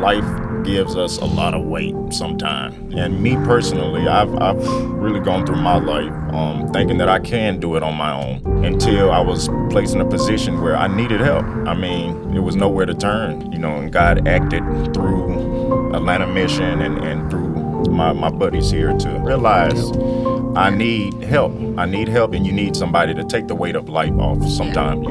life gives us a lot of weight sometimes. And me personally, I've really gone through my life thinking that I can do it on my own until I was placed in a position where I needed help. I mean, it was nowhere to turn, and God acted through Atlanta Mission and through my buddies here to realize I need help. I need help, and you need somebody to take the weight of life off sometimes,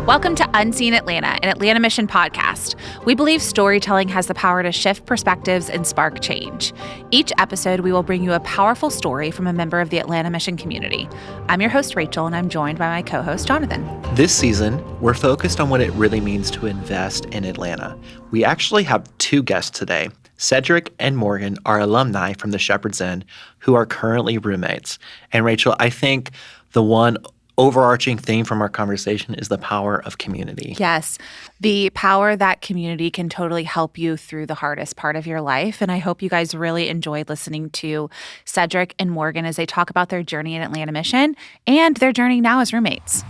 Welcome to Unseen Atlanta, an Atlanta Mission podcast. We believe storytelling has the power to shift perspectives and spark change. Each episode, we will bring you a powerful story from a member of the Atlanta Mission community. I'm your host, Rachel, and I'm joined by my co-host, Jonathan. This season, we're focused on what it really means to invest in Atlanta. We actually have two guests today. Cedric and Morgan are alumni from the Shepherd's Inn who are currently roommates. And Rachel, I think the one overarching theme from our conversation is the power of community. Yes, the power that community can totally help you through the hardest part of your life. And I hope you guys really enjoyed listening to Cedric and Morgan as they talk about their journey in Atlanta Mission and their journey now as roommates.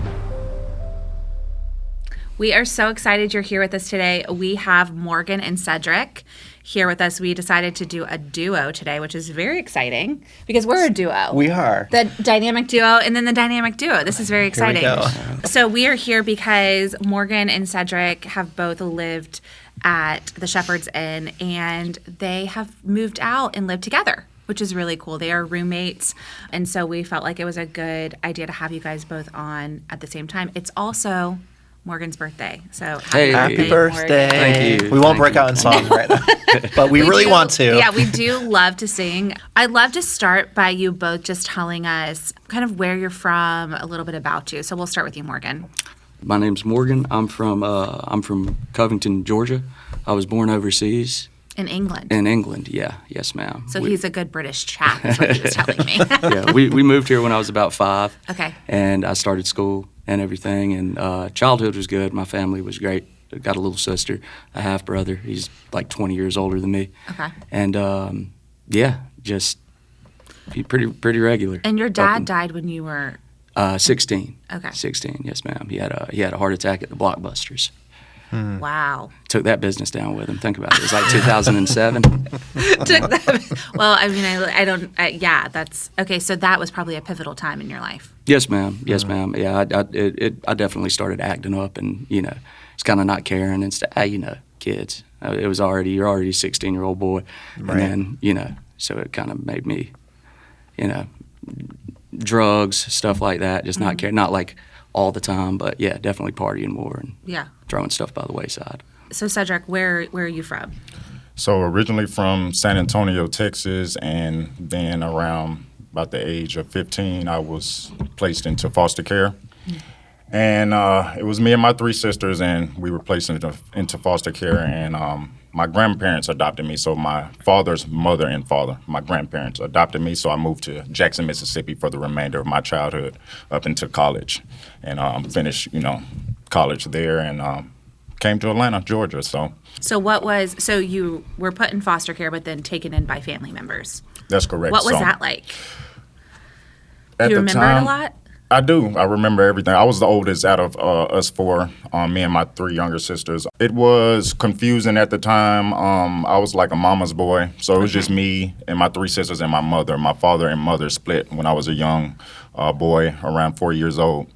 We are so excited you're here with us today. We have Morgan and Cedric here with us. We decided to do a duo today, which is very exciting because we're a duo. We are. The dynamic duo and then the dynamic duo. This is very exciting. Here we go. So we are here because Morgan and Cedric have both lived at the Shepherd's Inn and they have moved out and lived together, which is really cool. They are roommates. And so we felt like it was a good idea to have you guys both on at the same time. It's also Morgan's birthday. So happy birthday. Thank you. We won't break out in song right now, but we really want to. Yeah, we do love to sing. I'd love to start by you both just telling us kind of where you're from, a little bit about you. So we'll start with you, Morgan. My name's Morgan. I'm from Covington, Georgia. I was born overseas. In England? In England, yeah. Yes, ma'am. So he's a good British chap, is what he was telling me. Yeah, we moved here when I was about 5. Okay. And I started school and everything. And childhood was good. My family was great. I got a little sister, a half brother. He's like 20 years older than me. Okay. And just pretty regular. And your dad died when you were 16. Okay. 16, yes, ma'am. He had a heart attack at the Blockbusters. Wow. Took that business down with him. Think about it. It was like 2007. Well, I mean, that's okay. So that was probably a pivotal time in your life. Yes, ma'am. Yes, ma'am. Yeah, I definitely started acting up and, it's kind of not caring and stuff. Kids. You're already a 16-year-old boy. Right. And then, so it kind of made me, drugs, stuff like that, just not care. Not like all the time, but yeah, definitely partying more and throwing stuff by the wayside. So Cedric, where are you from? So originally from San Antonio, Texas, and then around about the age of 15, I was placed into foster care. And it was me and my 3 sisters, and we were placed into foster care, and my grandparents adopted me. So my father's mother and father, my grandparents adopted me, so I moved to Jackson, Mississippi for the remainder of my childhood up into college, and finished, college there, and came to Atlanta, Georgia. So you were put in foster care, but then taken in by family members. That's correct. What was that like? Do you remember time, it a lot? I do. I remember everything. I was the oldest out of us 4, me and my 3 younger sisters. It was confusing at the time. I was like a mama's boy. So it was just me and my 3 sisters and my mother. My father and mother split when I was a young boy, around 4 years old.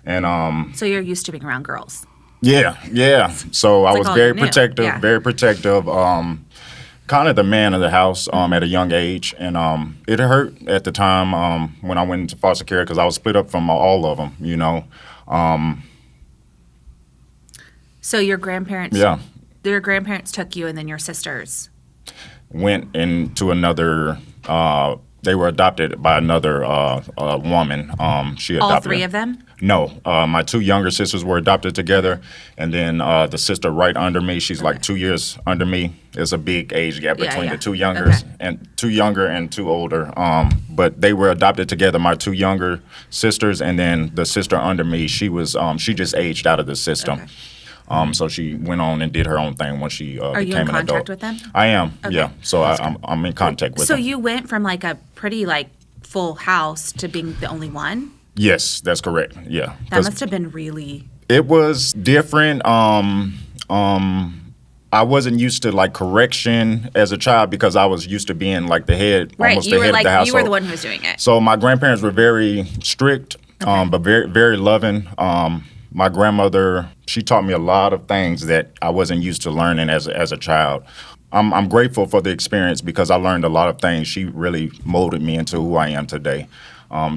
And so you're used to being around girls. Yeah. So I was very protective, kind of the man of the house at a young age. And it hurt at the time when I went into foster care because I was split up from all of them, So your grandparents, your grandparents took you, and then your sisters went into another. They were adopted by another woman. She adopted all 3 of them. No, my 2 younger sisters were adopted together, and then the sister right under me, she's like 2 years under me. There's a big age gap between the 2 younger and 2 younger and 2 older. But they were adopted together, my 2 younger sisters, and then the sister under me, she just aged out of the system. Okay. So she went on and did her own thing when she became an adult. Are you in contact with them? I am, Okay. yeah. So I'm in contact with them. So you went from like a pretty full house to being the only one? Yes, that's correct. Yeah. That must have been really It was different. I wasn't used to like correction as a child because I was used to being like the head, Right. almost You the were head like of the household. you were the one who was doing it. So my grandparents were very strict, but very, very loving. My grandmother, she taught me a lot of things that I wasn't used to learning as a child. I'm grateful for the experience because I learned a lot of things. She really molded me into who I am today.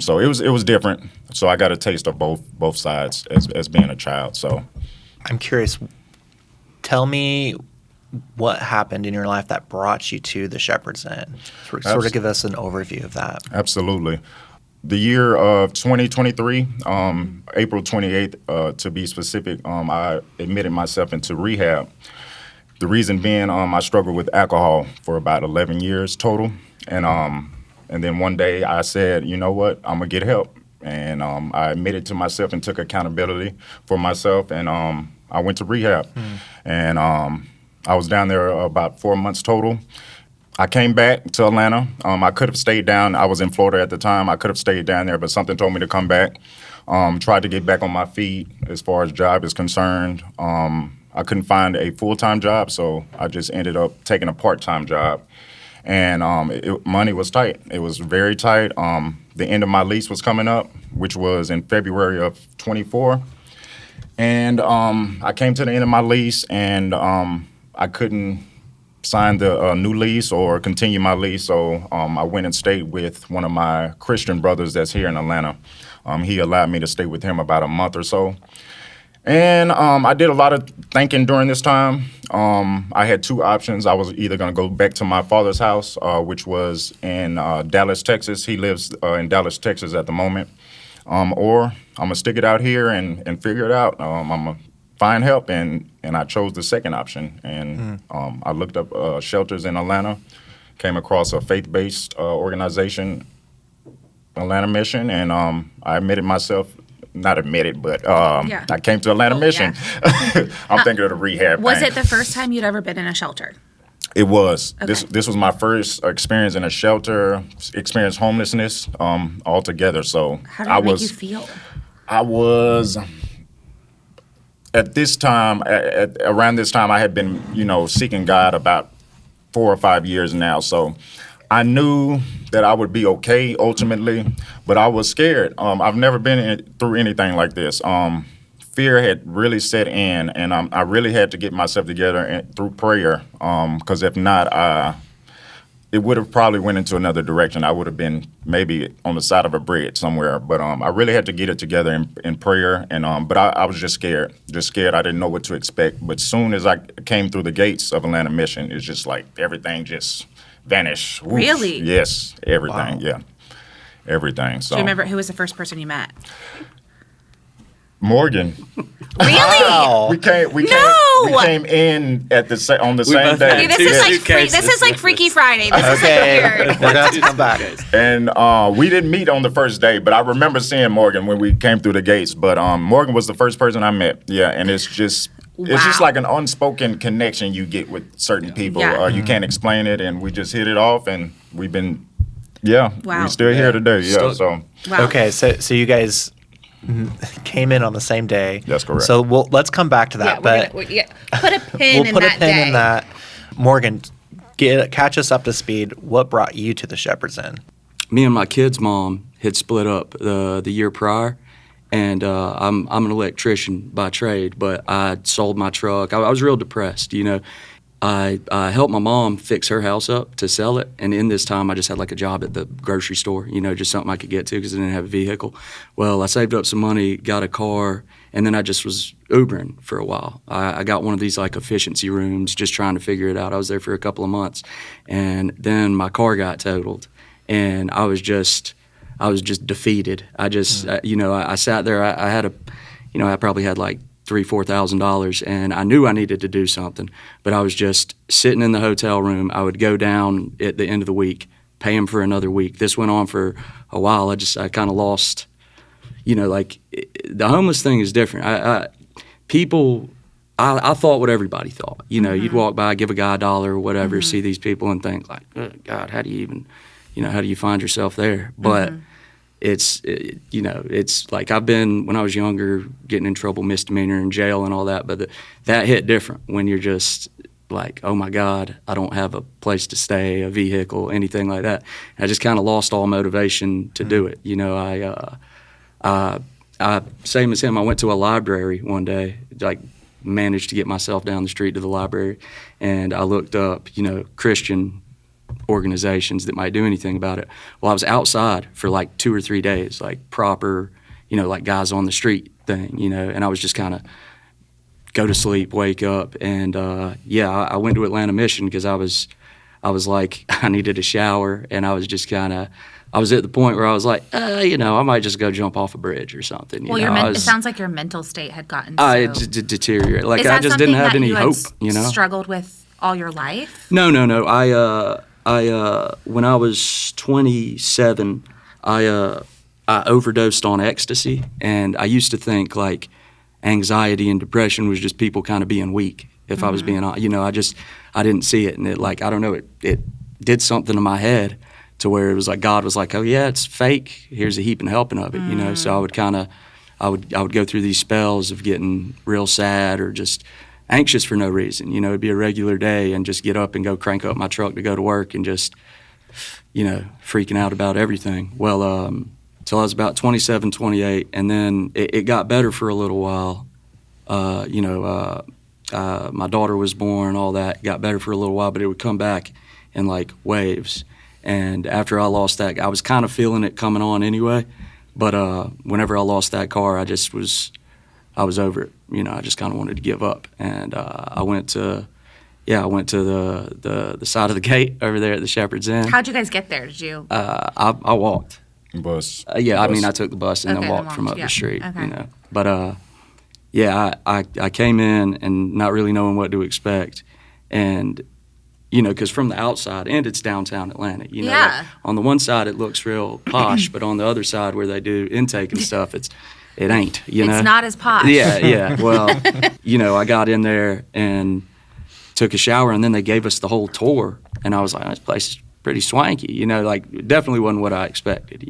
So it was different. So I got a taste of both sides as being a child. So I'm curious. Tell me what happened in your life that brought you to the Shepherd's Inn. Sort of give us an overview of that. absolutely. The year of 2023, April 28th, to be specific, I admitted myself into rehab. The reason being, I struggled with alcohol for about 11 years total, and then one day I said, you know what, I'm gonna get help, and I admitted to myself and took accountability for myself, and I went to rehab, and I was down there about 4 months total. I came back to Atlanta. I could have stayed down. I was in Florida at the time. I could have stayed down there, but something told me to come back. Tried to get back on my feet as far as job is concerned. I couldn't find a full-time job, so I just ended up taking a part-time job. And money was tight. It was very tight. The end of my lease was coming up, which was in February of 24. And I came to the end of my lease, and I couldn't sign the new lease or continue my lease, so I went and stayed with one of my Christian brothers that's here in Atlanta. He allowed me to stay with him about a month or so. And I did a lot of thinking during this time. I had two options. I was either going to go back to my father's house, which was in Dallas, Texas. He lives in Dallas, Texas at the moment. Or I'm going to stick it out here and figure it out. I'm going to find help, and I chose the second option. And I looked up shelters in Atlanta, came across a faith-based organization, Atlanta Mission, and I admitted myself, not admitted, but I came to Atlanta Mission. Yeah. I'm thinking of the rehab Was thing. it the first time you'd ever been in a shelter? It was. Okay. This was my first experience in a shelter, experienced homelessness altogether. So How did it make you feel? I was at this time, around this time, I had been, seeking God about 4 or 5 years now. So I knew that I would be okay ultimately, but I was scared. I've never been through anything like this. Fear had really set in, and I really had to get myself together through prayer, because if not, it would have probably went into another direction. I would have been maybe on the side of a bridge somewhere. But I really had to get it together in prayer, and but I was just scared. I didn't know what to expect. But soon as I came through the gates of Atlanta Mission, it's just like everything just vanished. Whoosh. Really? Yes, everything. Wow. Yeah, everything. So Do you remember who was the first person you met? Morgan. Really? Wow. We No! came in at on the same both day. had Okay, this Two is like suitcases. this is like Freaky Friday. This is Okay, like we're weird. gonna have to come back. And we didn't meet on the first day, but I remember seeing Morgan when we came through the gates. But Morgan was the first person I met. Yeah, and it's just Wow. like an unspoken connection you get with certain people. Yeah. You can't explain it, and we just hit it off, and we've been, we're still here today. Yeah, Still- so Wow. Okay, so you guys came in on the see day. That's correct. So let's come back to that. Yeah, but put a pin we'll in put that a pin day. in that. Morgan, catch us up to speed. What brought you to the Shepherd's Inn? Me and my kid's mom had split up the year prior, and I'm an electrician by trade, but I sold my truck. I was real depressed, I helped my mom fix her house up to sell it, and in this time I just had like a job at the grocery store, just something I could get to because I didn't have a vehicle. Well, I saved up some money, got a car, and then I just was Ubering for a while. I got one of these like efficiency rooms, just trying to figure it out. I was there for a couple of months, and then my car got totaled, and I was just defeated. I sat there. I had I probably had like $3,000-$4,000, and I knew I needed to do something, but I was just sitting in the hotel room. I would go down at the end of the week, pay him for another week. This went on for a while. I kind of lost, the homeless thing is different. I thought what everybody thought. You'd walk by, give a guy $1 or whatever, see these people and think like, oh, God, how do you even, how do you find yourself there? But it's like when I was younger, getting in trouble, misdemeanor in jail and all that, but that hit different when you're just like, oh my God, I don't have a place to stay, a vehicle, anything like that. I just kind of lost all motivation to do it. I same as him, I went to a library one day, like managed to get myself down the street to the library, and I looked up, Christian organizations that might do anything about it. Well, I was outside for like 2 or 3 days, like proper, like guys on the street thing, and I was just kind of go to sleep, wake up, and I went to Atlanta Mission because I was like, I needed a shower, and I was just I was at the point where I was like, I might just go jump off a bridge or something. Well, it sounds like your mental state had gotten deteriorated. Like, Is I that just didn't have something any that you hope, had struggled with all your life? No. I when I was 27, I overdosed on ecstasy, and I used to think like anxiety and depression was just people kind of being weak. If I was being honest, I didn't see it, and it did something to my head to where it was like God was like, oh yeah, it's fake. Here's a heaping helping of it, So I would go through these spells of getting real sad or just anxious for no reason. It'd be a regular day and just get up and go crank up my truck to go to work and just, freaking out about everything. Well, till I was about 27, 28, and then it got better for a little while. My daughter was born, all that got better for a little while, but it would come back in like waves. And after I lost that, I was kind of feeling it coming on anyway. But whenever I lost that car, I was over it. I just kind of wanted to give up. And I went to the side of the gate over there at the Shepherd's Inn. How'd you guys get there? Did you? I walked. Bus. I took the bus and then walked from up the street. Okay. But I came in and not really knowing what to expect, and because from the outside, and it's downtown Atlanta, Yeah. like on the one side it looks real posh, but on the other side where they do intake and stuff, it ain't. It's not as posh. Yeah. Well, I got in there and took a shower, and then they gave us the whole tour, and I was like, this place is pretty swanky. Like definitely wasn't what I expected.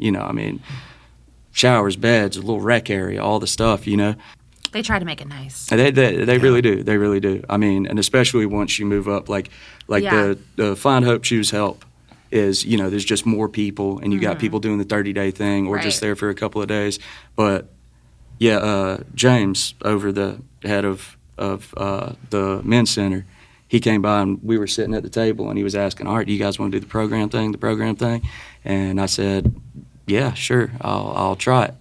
Showers, beds, a little rec area, all the stuff. They try to make it nice. They really do. They really do. I mean, and especially once you move up, like Yeah. the Find Hope Choose Help is, there's just more people, and you got people doing the 30-day thing or just Right. there for a couple of days. But James, over the head of the men's center, he came by and we were sitting at the table and he was asking, all right, do you guys want to do the program thing? And I said, yeah, sure, I'll try it,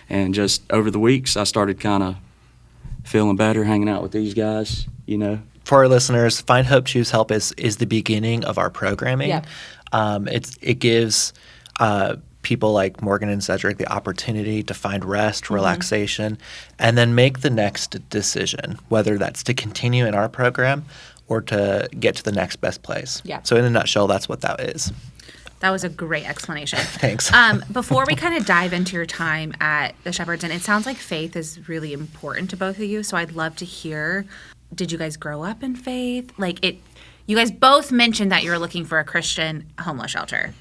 And just over the weeks, I started kind of feeling better, hanging out with these guys, For our listeners, Find Hope, Choose Help is the beginning of our programming. Yeah. It gives people like Morgan and Cedric the opportunity to find rest, relaxation, and then make the next decision, whether that's to continue in our program or to get to the next best place. Yeah. So in a nutshell, that's what that is. That was a great explanation. Thanks. Before we kind of dive into your time at the Shepherd's Inn, it sounds like faith is really important to both of you. So I'd love to hear, did you guys grow up in faith? You guys both mentioned that you were looking for a Christian homeless shelter,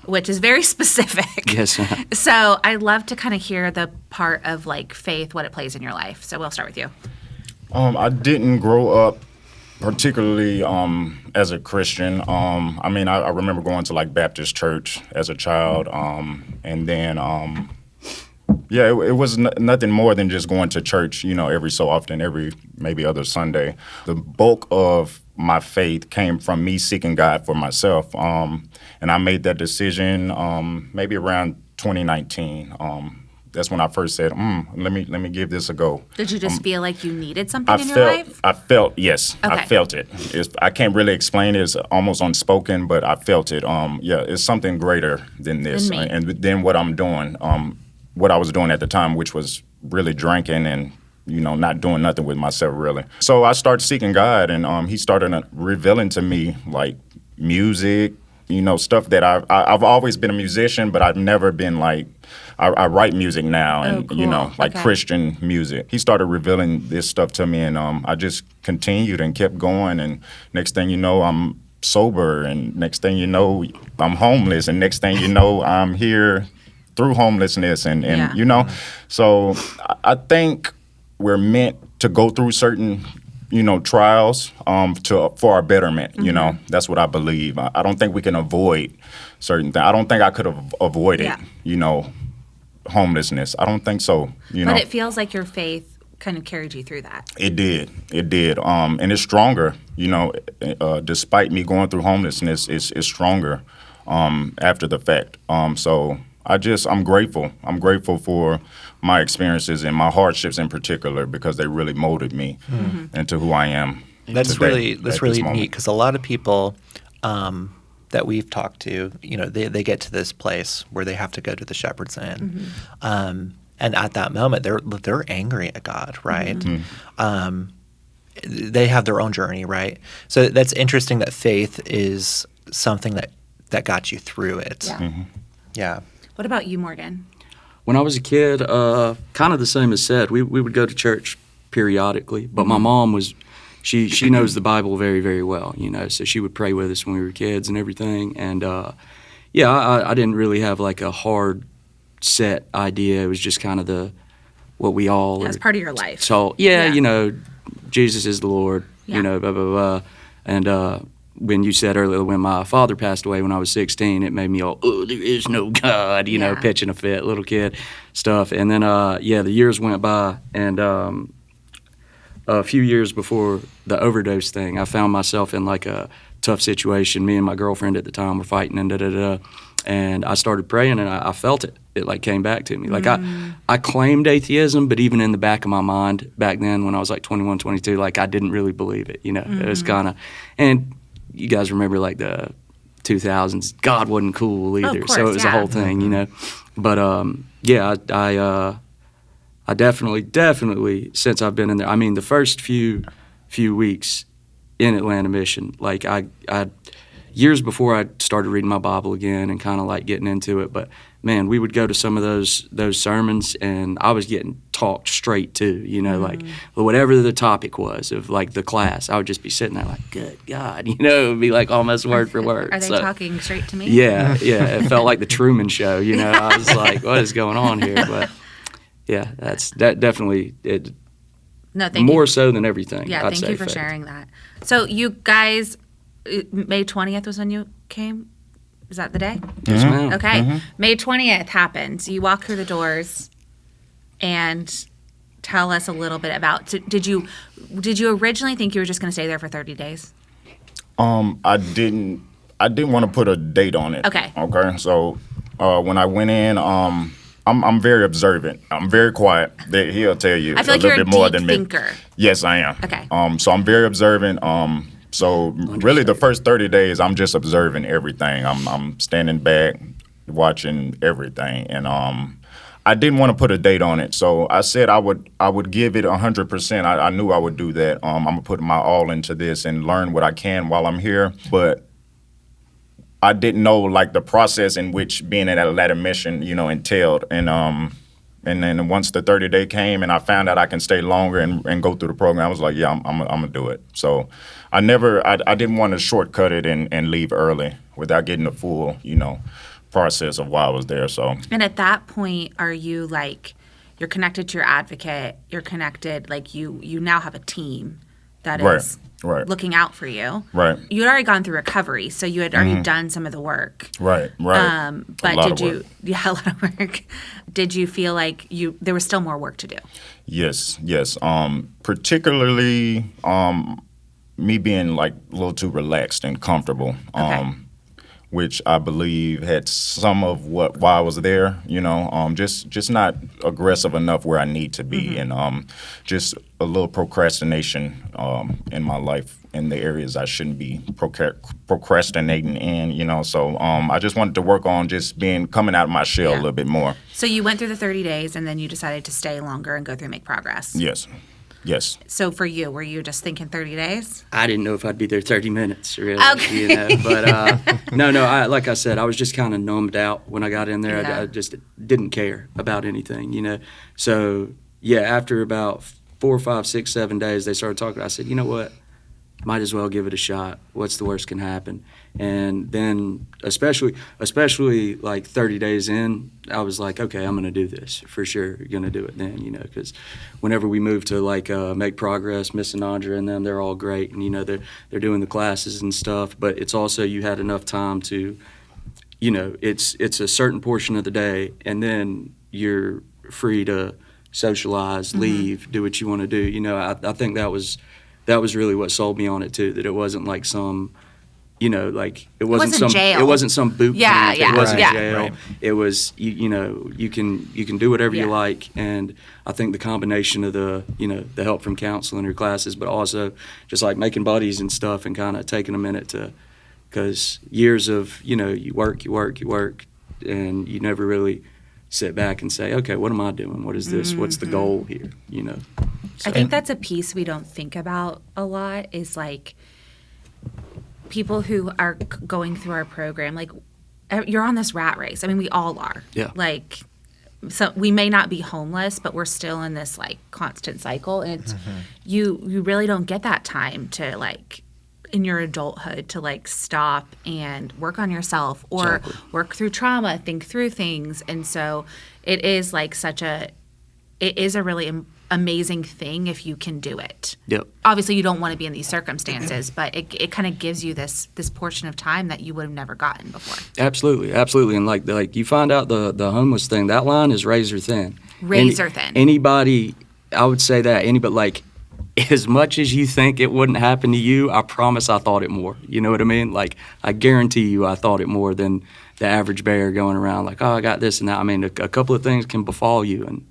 which is very specific. Yes. So I'd love to kind of hear the part of like faith, what it plays in your life. So we'll start with you. I didn't grow up particularly as a Christian. I remember going to like Baptist church as a child, and then it was nothing more than just going to church, every so often, every maybe other Sunday. The bulk of my faith came from me seeking God for myself, and I made that decision maybe around 2019. That's when I first said, let me give this a go. Did you just feel like you needed something in your life? I felt, yes. Okay. I felt it. I can't really explain it. It's almost unspoken, but I felt it. It's something greater than this. Than me. And then what I'm doing, what I was doing at the time, which was really drinking and, not doing nothing with myself, really. So I started seeking God, and he started revealing to me, like, music, stuff that I've always been a musician, but I've never been like, I write music now, and cool. Okay. Christian music. He started revealing this stuff to me, and I just continued and kept going. And next thing you know, I'm sober, and next thing you know, I'm homeless, and next thing you know, I'm here through homelessness and Yeah. you know, so I think we're meant to go through certain, you know, trials for our betterment. You know, that's what I believe. I don't think we can avoid certain things. I don't think I could have avoided, Yeah. you know, homelessness. I don't think so. You But know, it feels like your faith kind of carried you through that. it did. It did. And it's stronger. You know, despite me going through homelessness, it's stronger after the fact. So I'm grateful. I'm grateful for my experiences and my hardships in particular because they really molded me into who I am. That's today, really at this neat moment. because a lot of people that we've talked to, you know, they get to this place where they have to go to the Shepherd's Inn, and at that moment they're angry at God, right? They have their own journey, right? So that's interesting that faith is something that got you through it. Yeah. Yeah. What about you, Morgan? When I was a kid, kind of the same as said, we would go to church periodically, but my mom was, she knows the Bible very, very well, you know, so she would pray with us when we were kids and everything. And I didn't really have like a hard set idea. It was just kind of what we all That's are part of your life. So Yeah. you know, Jesus is the Lord, Yeah. you know, blah, blah, blah. And when you said earlier, when my father passed away when I was 16, it made me all, oh, there is no God, you know, Yeah. pitching a fit, little kid stuff. And then, the years went by, and a few years before the overdose thing, I found myself in like a tough situation. Me and my girlfriend at the time were fighting and da-da-da. And I started praying, and I felt it. It like came back to me. Like I claimed atheism, but even in the back of my mind back then when I was like 21, 22, like I didn't really believe it, you know. It was kind of, and you guys remember like the 2000s, God wasn't cool either. course, So it was a yeah. whole thing, you know. But I definitely since I've been in there, I mean the first few weeks in Atlanta Mission, like I years before I started reading my Bible again and kind of like getting into it, but man, we would go to some of those sermons and I was getting talked straight to, you know, like whatever the topic was of like the class, I would just be sitting there like, good God, you know, it would be like almost word for word. Are they So, talking straight to me? yeah, it felt like the Truman Show, you know. I was like, what is going on here? But yeah, that definitely it No, thank more you. so than everything. Yeah, I'd thank say you for faith. sharing that. So you guys, May 20th was when you came? Is that the day? Yes, ma'am. Okay. May 20th happens. You walk through the doors and tell us a little bit about, so did you originally think you were just going to stay there for 30 days? I didn't want to put a date on it. Okay. Okay. So when I went in, I'm very observant. I'm very quiet. He'll tell you I feel like a you're little a bit more deep than me. thinker. Yes, I am. Okay. So I'm very observant. So really, the first 30 days, I'm just observing everything. I'm standing back, watching everything, and I didn't want to put a date on it. So I said I would give it 100%. I knew I would do that. I'm gonna put my all into this and learn what I can while I'm here, but I didn't know like the process in which being at Atlanta Mission, you know, entailed. And then once the 30-day came and I found out I can stay longer and go through the program, I was like, yeah, I'm gonna do it. So I didn't want to shortcut it and leave early without getting the full, you know, process of why I was there. So And at that point, are you like, you're connected to your advocate, you're connected, like you now have a team that is Right. looking out for you. Right. You had already gone through recovery, so you had already done some of the work. right. But A lot did of you? work. Yeah, a lot of work. Did you feel like there was still more work to do? Yes. Particularly me being like a little too relaxed and comfortable. Okay. Which I believe had some of why I was there, you know, just not aggressive enough where I need to be, and just a little procrastination in my life in the areas I shouldn't be procrastinating in, you know. So I just wanted to work on just coming out of my shell a little bit more. So you went through the 30 days, and then you decided to stay longer and go through and make progress. Yes. So for you, were you just thinking 30 days? I didn't know if I'd be there 30 minutes, really. Okay. You know? But no. Like I said, I was just kind of numbed out when I got in there. Yeah. I just didn't care about anything, you know. So yeah, after about 4, 5, 6, 7 days, they started talking. I said, you know what? might as well give it a shot. What's the worst can happen? And then especially like 30 days in, I was like, okay, I'm gonna do this for sure. Gonna do it then, because whenever we moved to like Make Progress, Miss Anandra and them, they're all great, and they're doing the classes and stuff. But it's also you had enough time to, it's a certain portion of the day, and then you're free to socialize, leave, do what you want to do. I think that was really what sold me on it too. That it wasn't like some, like it wasn't some jail. It wasn't some boot Yeah, camp. yeah, It wasn't yeah. jail. Right. It was you can do whatever you Yeah. like. And I think the combination of the the help from counseling or classes, but also just like making buddies and stuff, and kind of taking a minute to, because years of you work, and you never really sit back and say, okay, what am I doing? What is this? What's the goal here? I think that's a piece we don't think about a lot, is like people who are going through our program, like you're on this rat race. I mean, we all are. Yeah. Like, so we may not be homeless, but we're still in this like constant cycle, and it's you really don't get that time to like in your adulthood to like stop and work on yourself or Exactly. work through trauma, think through things. And so it is like it is a really amazing thing if you can do it. Yep. Obviously you don't want to be in these circumstances, but it kind of gives you this portion of time that you would have never gotten before. Absolutely. And like you find out the homeless thing, that line is razor thin. Razor thin. Anybody, I would say that anybody, like, as much as you think it wouldn't happen to you, I promise I thought it more. You know what I mean? Like, I guarantee you I thought it more than the average bear going around like, oh, I got this and that. I mean, a couple of things can befall you, and,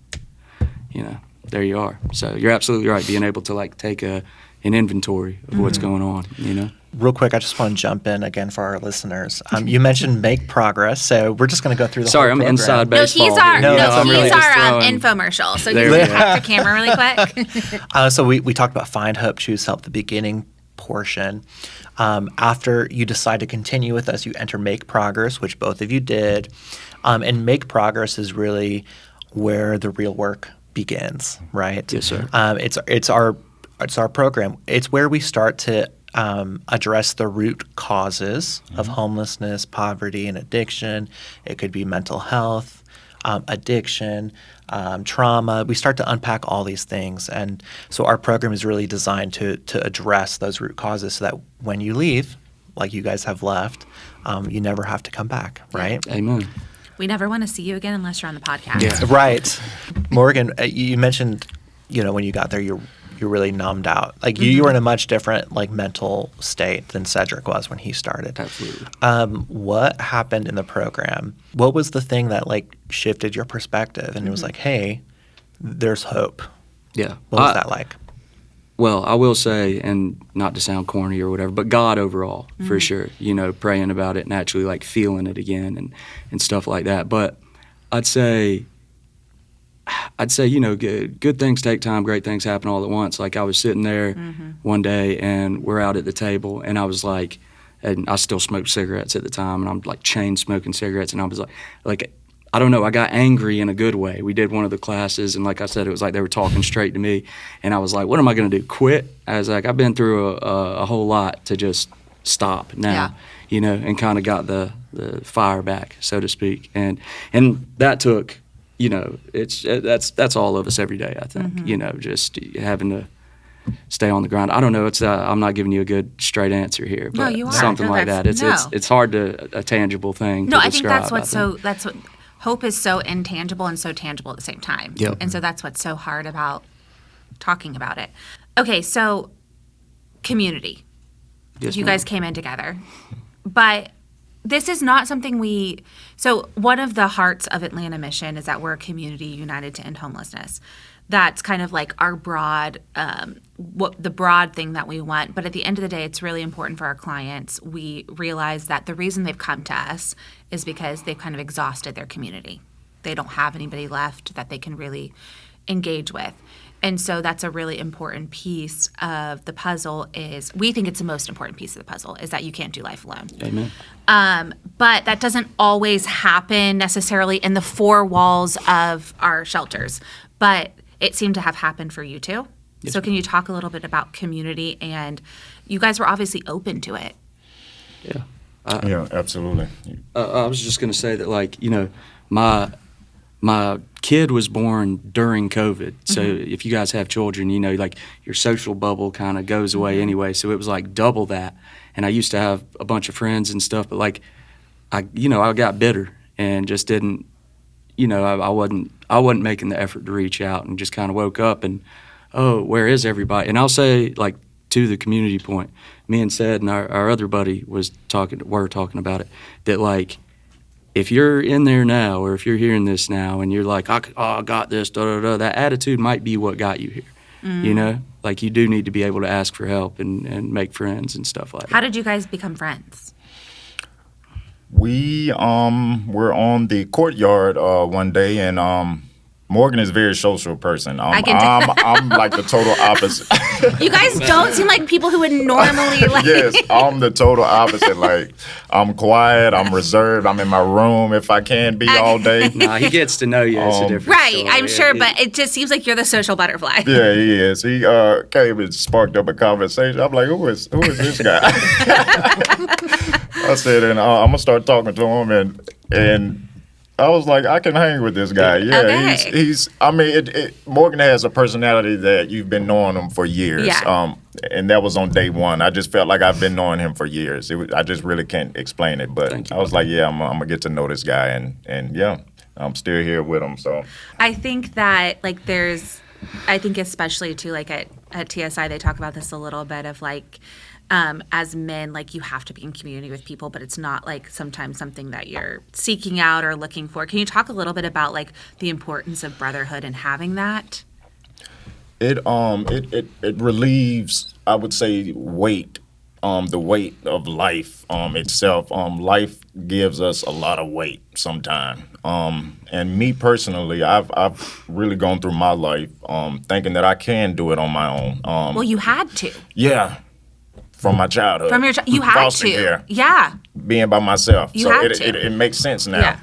there you are. So you're absolutely right, being able to, like, take an inventory of what's going on, Real quick, I just want to jump in again for our listeners. You mentioned Make Progress, so we're just going to go through the Sorry, whole I'm program. inside No, baseball. he's our No, I'm really just infomercial. So There you we can go. hack the camera really quick. So we talked about Find Hope, Choose Help, the beginning portion. After you decide to continue with us, you enter Make Progress, which both of you did. And Make Progress is really where the real work begins, right? Yes, sir. It's our program. It's where we start to address the root causes of homelessness, poverty, and addiction. It could be mental health, addiction, trauma. We start to unpack all these things. And so our program is really designed to address those root causes so that when you leave, like you guys have left, you never have to come back, right? Amen. We never want to see you again unless you're on the podcast. Yeah. Right. Morgan, you mentioned, when you got there, you're really numbed out. Like you were in a much different like mental state than Cedric was when he started. Absolutely. What happened in the program? What was the thing that like shifted your perspective and it was like, hey, there's hope? Yeah. What was that like? Well, I will say, and not to sound corny or whatever, but God overall, for sure, praying about it and actually like feeling it again and stuff like that. But I'd say, good things take time, great things happen all at once. Like I was sitting there one day and we're out at the table and I was like, and I still smoked cigarettes at the time and I'm like chain smoking cigarettes and I was like, I don't know, I got angry in a good way. We did one of the classes, and like I said, it was like they were talking straight to me, and I was like, what am I going to do, quit? I was like, I've been through a whole lot to just stop now, and kind of got the fire back, so to speak. And that took, that's all of us every day, I think, just having to stay on the grind. I don't know. It's I'm not giving you a good straight answer here, but No, you are. something No, like that. that's- It's hard to a tangible thing. No, to I think describe, that's what hope is, so intangible and so tangible at the same time. Yep. And so that's what's so hard about talking about it. Okay, so community. Yes, You ma'am. guys came in together. But this is not something so one of the hearts of Atlanta Mission is that we're a community united to end homelessness. That's kind of like our broad, the broad thing that we want. But at the end of the day, it's really important for our clients. We realize that the reason they've come to us is because they've kind of exhausted their community. They don't have anybody left that they can really engage with. And so that's a really important piece of the puzzle we think it's the most important piece of the puzzle, is that you can't do life alone. Amen. But that doesn't always happen necessarily in the four walls of our shelters. But it seemed to have happened for you too. So can you talk a little bit about community? And you guys were obviously open to it. Yeah. Yeah, absolutely. I was just going to say that, like, you know, my kid was born during COVID. So if you guys have children, you know, like your social bubble kind of goes away anyway. So it was like double that. And I used to have a bunch of friends and stuff, but like, I got bitter and just didn't, you know, I wasn't making the effort to reach out, and just kind of woke up and, oh, where is everybody? And I'll say, like, to the community point, me and Ced and our other buddy were talking about it, that, like, if you're in there now, or if you're hearing this now and you're like, I got this, that attitude might be what got you here. You know, like, you do need to be able to ask for help and make friends and stuff like that. How did you guys become friends? We were on the courtyard one day, and Morgan is a very social person. I can tell. I'm like the total opposite. You guys don't seem like people who would normally like. Yes, I'm the total opposite. Like, I'm quiet, I'm reserved, I'm in my room if I can be all day. Nah, he gets to know you. It's a different Right, story. I'm sure, but it just seems like you're the social butterfly. Yeah, he is. He came and sparked up a conversation. I'm like, who is this guy? I said, and I'm gonna start talking to him, and I was like, I can hang with this guy. Yeah, Okay. he's. I mean, Morgan has a personality that you've been knowing him for years. Yeah. And that was on day one. I just felt like I've been knowing him for years. I just really can't explain it, but Thank you. I was like, yeah, I'm gonna get to know this guy, and yeah, I'm still here with him. So I think that, like, I think especially too, like at TSI, they talk about this a little bit of, like, as men, like, you have to be in community with people, but it's not like sometimes something that you're seeking out or looking for. Can you talk a little bit about, like, the importance of brotherhood and having that? it relieves, I would say, weight. The weight of life itself. Life gives us a lot of weight sometimes. And me personally, I've really gone through my life thinking that I can do it on my own. Well, you had to. Yeah, from my childhood. From your you had Foster to. care, Yeah. being by myself. You so had it, to. it makes sense now. Yeah.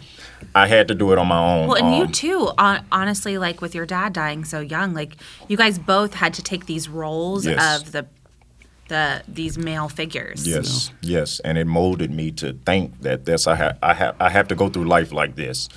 I had to do it on my own. Well, and you too, honestly, like, with your dad dying so young, like, you guys both had to take these roles Yes. of these male figures. Yes, yes, and it molded me to think that I have to go through life like this,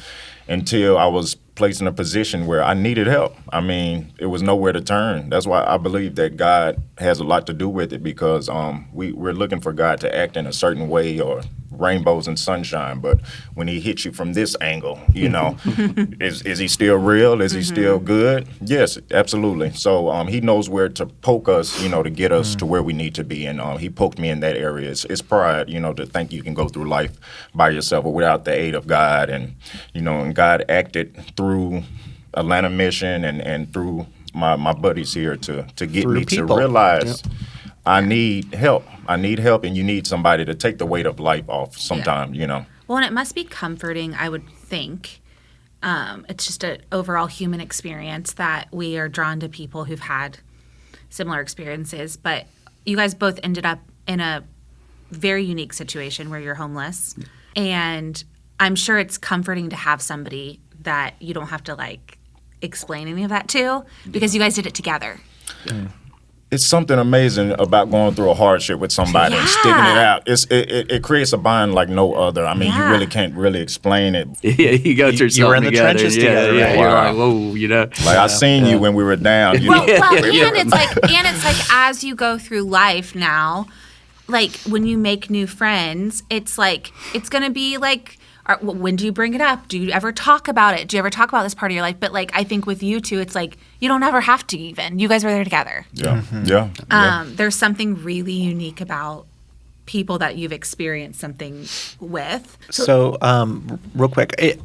until I was placed in a position where I needed help. I mean, it was nowhere to turn. That's why I believe that God has a lot to do with it, because we're looking for God to act in a certain way, or rainbows and sunshine, but when he hits you from this angle, you know, is he still real? Is he still good? Yes, absolutely. So he knows where to poke us, you know, to get us to where we need to be, and he poked me in that area. It's pride, you know, to think you can go through life by yourself or without the aid of God, and you know, and God acted through Atlanta Mission and through my buddies here to get Through me people. to realize I need help. I need help, and you need somebody to take the weight of life off sometime, you know. Well, and it must be comforting, I would think. It's just an overall human experience that we are drawn to people who've had similar experiences. But you guys both ended up in a very unique situation where you're homeless. And I'm sure it's comforting to have somebody that you don't have to, like, explain any of that to, because you guys did it together. It's something amazing about going through a hardship with somebody and sticking it out. It creates a bond like no other. I mean, you really can't really explain it. Yeah, you go through You were in something the together. trenches Yeah, together, yeah, right? you're Wow. like, whoa, you know. Like, I seen you when we were down. You Well, know? and it's like as you go through life now, like, when you make new friends, it's like, it's gonna be like, when do you bring it up? Do you ever talk about it? Do you ever talk about this part of your life? But, like, I think with you two, it's like, you don't ever have to even. You guys were there together. Yeah, yeah. There's something really unique about people that you've experienced something with. So, real quick,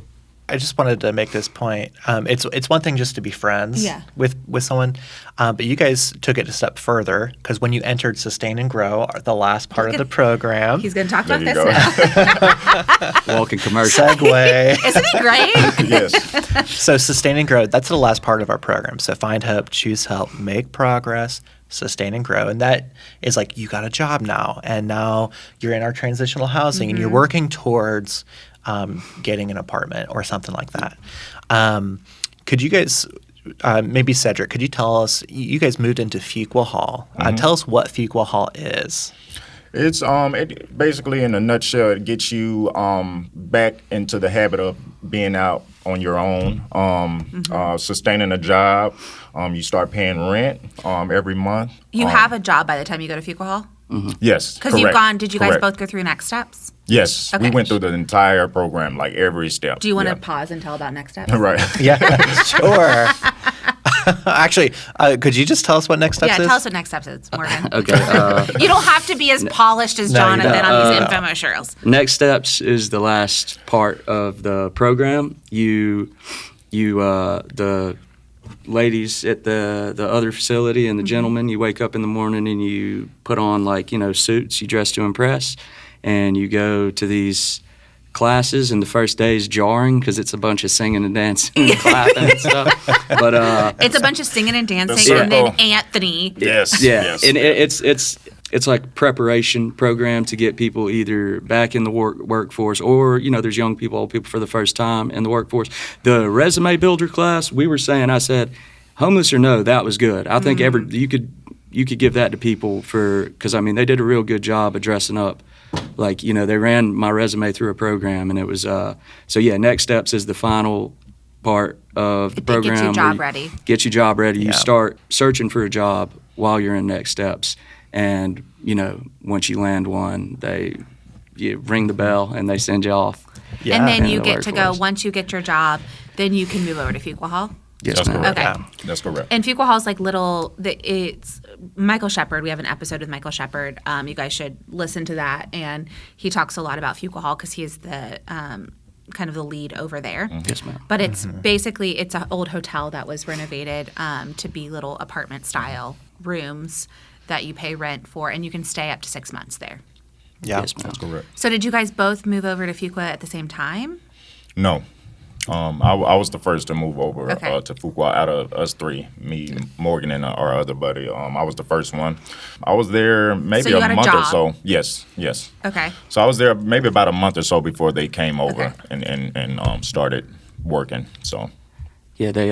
I just wanted to make this point. It's one thing just to be friends with someone, but you guys took it a step further, because when you entered Sustain and Grow, the last part of the program, He's going to talk There about you this go. now. Walking commercial. segue. Isn't he great? Yes. So Sustain and Grow, that's the last part of our program. So find hope, choose help, make progress, sustain and grow. And that is like, you got a job now, and now you're in our transitional housing, and you're working towards getting an apartment or something like that. Could you guys maybe Cedric, could you tell us, you guys moved into Fuqua Hall. Tell us what Fuqua Hall is. It's it basically, in a nutshell, it gets you back into the habit of being out on your own, sustaining a job. You start paying rent every month. You have a job by the time you go to Fuqua Hall? Yes, Because you've correct, gone, did you guys correct. both go through Next Steps? Yes, we Okay. went through the entire program, like every step. Do you want to Yeah. pause and tell about Next Steps? Right. Yeah, sure. Actually, could you just tell us what Next Steps Yeah, is? tell us what Next Steps is, Morgan. Okay. You don't have to be as polished as No, you Jonathan don't. on these infomercials. Next Steps is the last part of the program. The ladies at the other facility and the gentlemen, you wake up in the morning and you put on, like, suits, you dress to impress, and you go to these classes, and the first day is jarring because it's a bunch of singing and dancing and clapping and stuff. But It's a bunch of singing and dancing, circle. and then Anthony. Yes. yeah, Yes. and it's like preparation program to get people either back in the workforce, or there's young people, old people for the first time in the workforce. The resume builder class, I said, homeless or no, that was good. I think you could give that to people because they did a real good job of dressing up. Like, they ran my resume through a program, and it was Next Steps is the final part of the It program. gets you where job ready. Get you job ready. Yeah. You start searching for a job while you're in Next Steps, and once you land one, you ring the bell and they send you off. Yeah. And then in you the get to go, workforce. once you get your job, then you can move over to Fuqua Hall. Yes, That's ma'am. correct. Okay. Yeah. That's correct. And Fuqua Hall's like it's Michael Shepard. We have an episode with Michael Shepard. You guys should listen to that. And he talks a lot about Fuqua Hall because he is the kind of the lead over there. Yes, ma'am. But it's basically, it's an old hotel that was renovated to be little apartment style rooms that you pay rent for, and you can stay up to 6 months there. Yeah. Yes, ma'am. That's correct. So did you guys both move over to Fuqua at the same time? No. I was the first to move over Okay. to Fuqua out of us three, me, Morgan, and our other buddy. I was the first one. I was there maybe you a had a month or job. so. Yes. Okay. So I was there maybe about a month or so before they came over Okay. and started working. So Yeah, they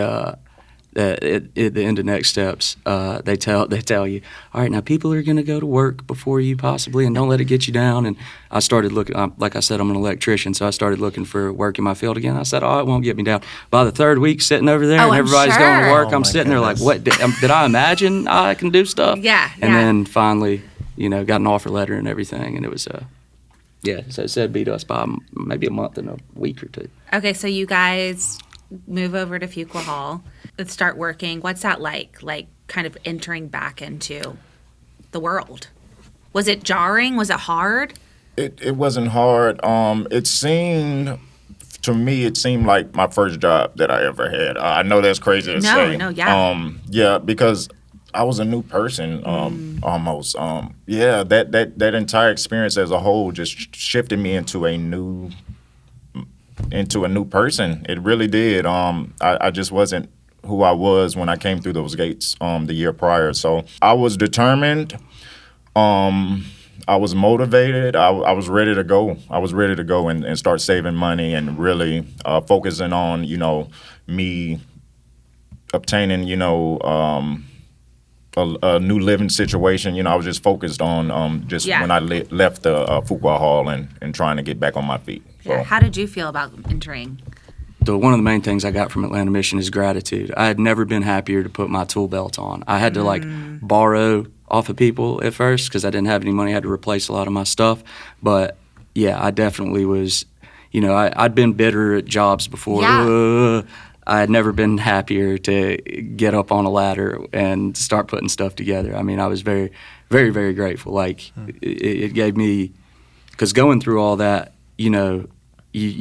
at the end of Next Steps, they tell you, all right, now people are going to go to work before you possibly, and don't let it get you down. And I started looking, like I said, I'm an electrician, so I started looking for work in my field again. I said, oh, it won't get me down. By the third week, sitting over there, Oh, and I'm everybody's going to sure. work, Oh, I'm my sitting there like, goodness. what, did I imagine I can do stuff? Yeah, And yeah. then finally, got an offer letter and everything, and it was, so it said beat us by maybe a month and a week or two. Okay, so you guys move over to Fuqua Hall. Let's start working. What's that like? Like kind of entering back into the world. Was it jarring? Was it hard? it wasn't hard. To me, it seemed like my first job that I ever had. I know that's crazy to say. Yeah. Because I was a new person, almost. That entire experience as a whole just shifted me into a new person. It really did. I just wasn't who I was when I came through those gates the year prior. So I was determined. I was motivated. I was ready to go. I was ready to go and start saving money and really focusing on, me obtaining, a new living situation. I was just focused on when I left the Fuqua Hall and trying to get back on my feet. So. Yeah. How did you feel about entering? One of the main things I got from Atlanta Mission is gratitude. I had never been happier to put my tool belt on. I had to borrow off of people at first because I didn't have any money. I had to replace a lot of my stuff. But yeah, I definitely was, I'd been bitter at jobs before. Yeah. I had never been happier to get up on a ladder and start putting stuff together. I mean, I was very, very, very grateful. Like it gave me, because going through all that, you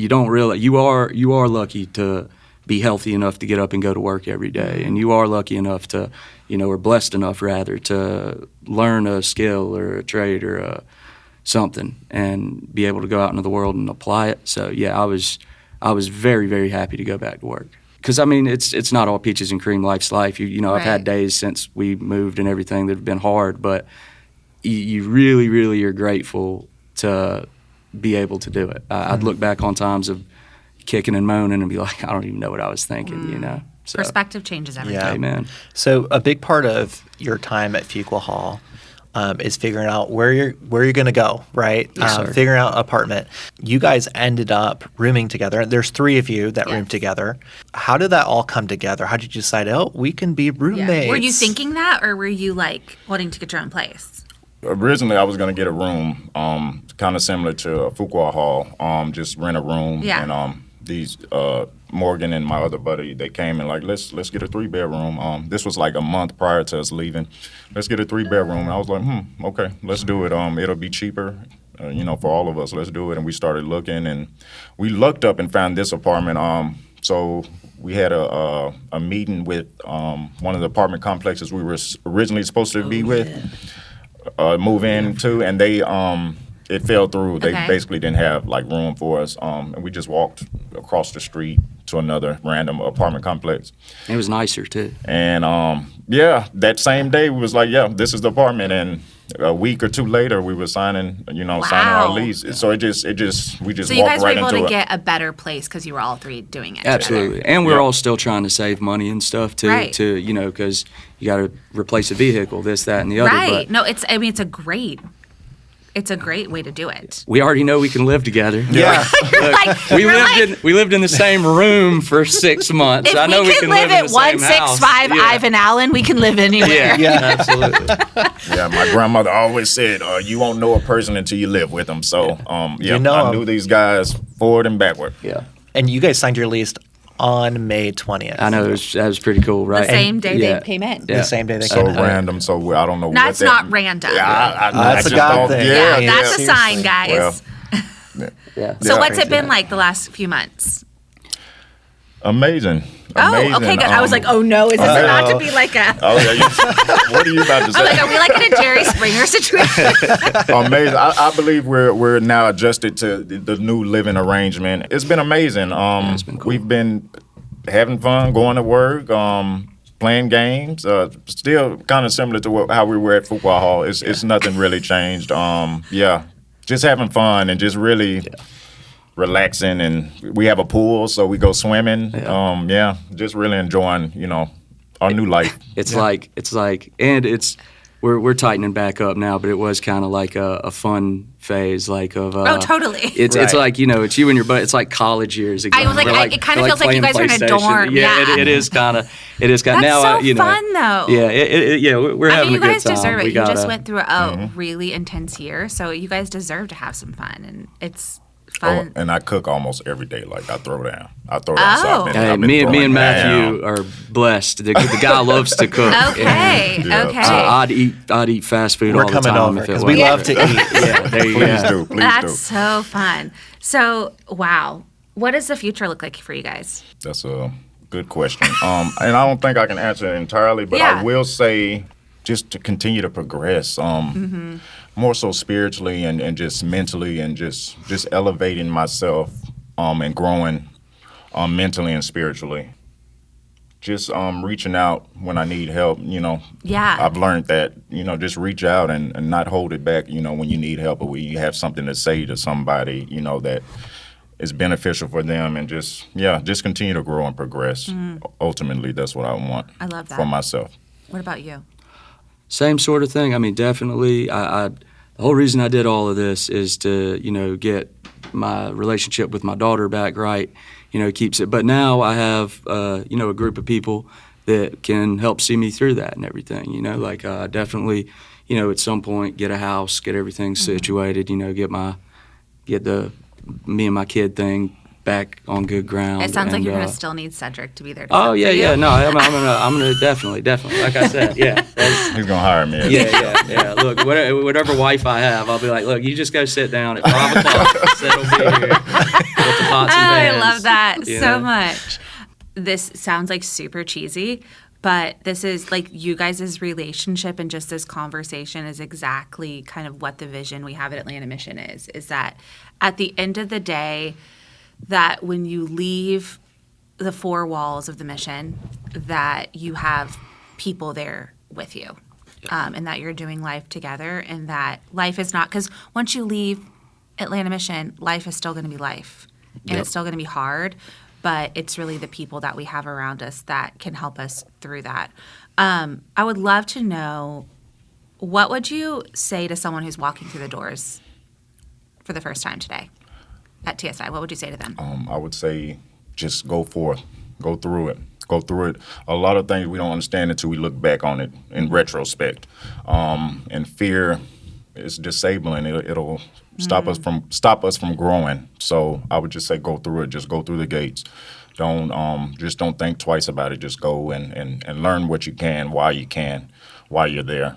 don't realize you are lucky to be healthy enough to get up and go to work every day, and you are lucky enough to, or blessed enough rather, to learn a skill or a trade or something and be able to go out into the world and apply it. So yeah, I was very, very happy to go back to work. Because it's not all peaches and cream. Life's life. I've had days since we moved and everything that have been hard, but you really, really are grateful to be able to do it. I'd look back on times of kicking and moaning and be like, I don't even know what I was thinking, So, Perspective changes everything. Yeah. amen. So a big part of your time at Fuqua Hall is figuring out where you're going to go, right? Yes, sir. Figuring out apartment. You guys ended up rooming together. There's 3 of you that Yes. roomed together. How did that all come together? How did you decide, oh, we can be roommates? Were you thinking that, or were you like wanting to get your own place? Originally, I was going to get a room, kind of similar to Fuqua Hall, just rent a room. Yeah. And these Morgan and my other buddy, they came and like, let's get a 3-bedroom. This was like a month prior to us leaving. Let's get a 3-bedroom. And I was like, okay, let's do it. It'll be cheaper, for all of us. Let's do it. And we started looking, and we looked up and found this apartment. So we had a meeting with one of the apartment complexes we were originally supposed to be with, move into, and they it fell through. They Okay. basically didn't have like room for us, and we just walked across the street to another random apartment complex. It was nicer too. And that same day we was like, yeah, this is the apartment. And a week or 2 later, we were signing our lease. So we just So you walked guys were right able into to it. get a better place because you were all 3 doing it. Absolutely, together. and we're Yeah. all still trying to save money and stuff too. Right. Because you got to replace a vehicle, this, that, and the other. Right. But No, it's a great way to do it. we already know we can live together. Yeah. Like, We you're like, we lived in the same room for 6 months. if I know we can live live in at the same house. 165 Yeah. Ivan Allen, we can live anywhere. Yeah, Yeah. absolutely. Yeah, my grandmother always said, you won't know a person until you live with them. So, You know I 'em. knew these guys forward and backward. Yeah, And you guys signed your lease on May 20th. I know that was pretty cool, right? The same day yeah. they came in. The same day they So came. random. So I don't know. That's what that, not random. Yeah, That's a just God don't- thing. Yeah, Yeah, that's a seriously. sign, guys. Well, Yeah. So yeah. what's it been like the last few months? amazing. Oh, Amazing. okay, good. I was like, oh no, is this about to be like a? Oh, yeah, what are you about to say? I'm like, are we like in a Jerry Springer situation? Amazing. I believe we're now adjusted to the new living arrangement. It's been amazing. it's been cool. We've been having fun, going to work, playing games. Still kind of similar to how we were at Fuqua Hall. It's nothing really changed. Just having fun and just really relaxing. And we have a pool, so we go swimming. Just really enjoying, our new life. It's like, and we're tightening back up now, but it was kind of like a fun phase, like of. Oh, totally. It's Right. like it's you and your buddy. It's like college years again. I was like, We're it kinda we're feels like you playing guys are in a PlayStation. dorm. Yeah. It is kind of. It is kind That's now. so fun, though. Yeah, we're I having mean, you a good guys time. deserve it. We You just gotta- went through a really intense year, so you guys deserve to have some fun, and it's fun. And I cook almost every day. Like I throw down. So Oh. I've been Hey, me and throwing Matthew down. are blessed. The guy loves to cook. Okay, Yeah. okay. I'd eat fast food We're all the coming time over if it because was. we love to eat. Yeah, there you Please go. do. Please That's do. so fun. So, wow. What does the future look like for you guys? That's a good question. And I don't think I can answer it entirely, but Yeah. I will say just to continue to progress, more so spiritually and just mentally and just elevating myself and growing mentally and spiritually. Just reaching out when I need help, Yeah. I've learned that, just reach out and not hold it back, when you need help or when you have something to say to somebody, that is beneficial for them and just continue to grow and progress. Ultimately, that's what I want I love that. for myself. What about you? Same sort of thing. I mean, definitely. The whole reason I did all of this is to, get my relationship with my daughter back right. Keeps it. But now I have, a group of people that can help see me through that and everything. Like definitely, at some point get a house, get everything situated. Get the me and my kid thing back on good ground. It sounds like and, you're gonna still need Cedric to be there. To Oh cook yeah, for you. yeah. No, I'm gonna definitely. Like I said, yeah. That's, He's gonna hire me. yeah. Look, whatever wife I have, I'll be like, look, you just go sit down at 5 o'clock. Settle be here with the pots and Oh, I pans. love that you so know? much. This sounds like super cheesy, but this is like you guys' relationship and just this conversation is exactly kind of what the vision we have at Atlanta Mission is that at the end of the day, that when you leave the 4 walls of the mission, that you have people there with you, and that you're doing life together, and that life is not, because once you leave Atlanta Mission, life is still going to be life, and Yep. it's still going to be hard, but it's really the people that we have around us that can help us through that. I would love to know, what would you say to someone who's walking through the doors for the first time today at TSI? What would you say to them? I would say just go forth, go through it. Go through it. A lot of things we don't understand until we look back on it in retrospect. And fear is disabling. It'll stop us from growing. So I would just say go through it. Just go through the gates. Don't think twice about it. Just go and learn what you can while you're there.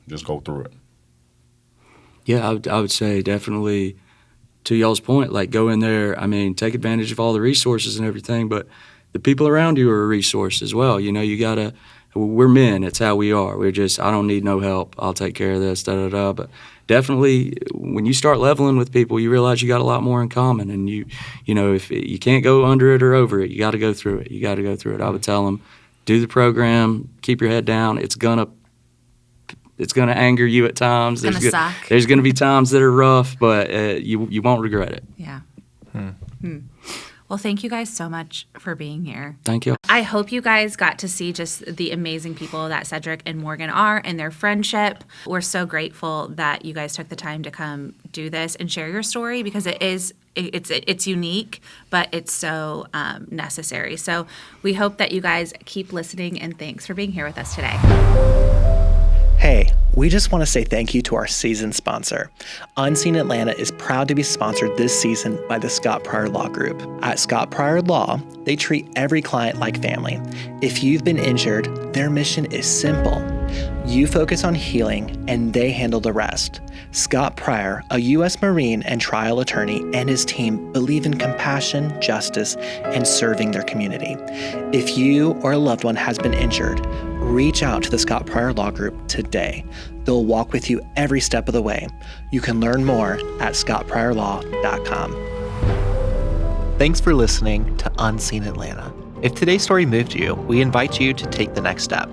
Just go through it. Yeah, I would say definitely, to y'all's point, like go in there. I mean, take advantage of all the resources and everything, but the people around you are a resource as well. We're men. It's how we are. I don't need no help. I'll take care of this, da-da-da. But definitely when you start leveling with people, you realize you got a lot more in common. And if you can't go under it or over it, you got to go through it. I would tell them, do the program, keep your head down. It's gonna anger you at times. It's gonna suck. There's gonna be times that are rough, but you won't regret it. Yeah. Well, thank you guys so much for being here. Thank you. I hope you guys got to see just the amazing people that Cedric and Morgan are and their friendship. We're so grateful that you guys took the time to come do this and share your story, because it's unique, but it's so necessary. So we hope that you guys keep listening, and thanks for being here with us today. Hey, we just want to say thank you to our season sponsor. Unseen Atlanta is proud to be sponsored this season by the Scott Pryor Law Group. At Scott Pryor Law, they treat every client like family. If you've been injured, their mission is simple. You focus on healing, and they handle the rest. Scott Pryor, a U.S. Marine and trial attorney, and his team believe in compassion, justice, and serving their community. If you or a loved one has been injured, reach out to the Scott Pryor Law Group today. They'll walk with you every step of the way. You can learn more at scottpryorlaw.com. Thanks for listening to Unseen Atlanta. If today's story moved you, we invite you to take the next step.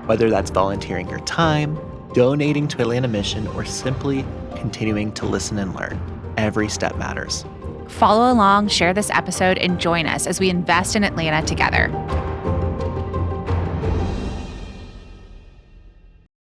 Whether that's volunteering your time, donating to Atlanta Mission, or simply continuing to listen and learn, every step matters. Follow along, share this episode, and join us as we invest in Atlanta together.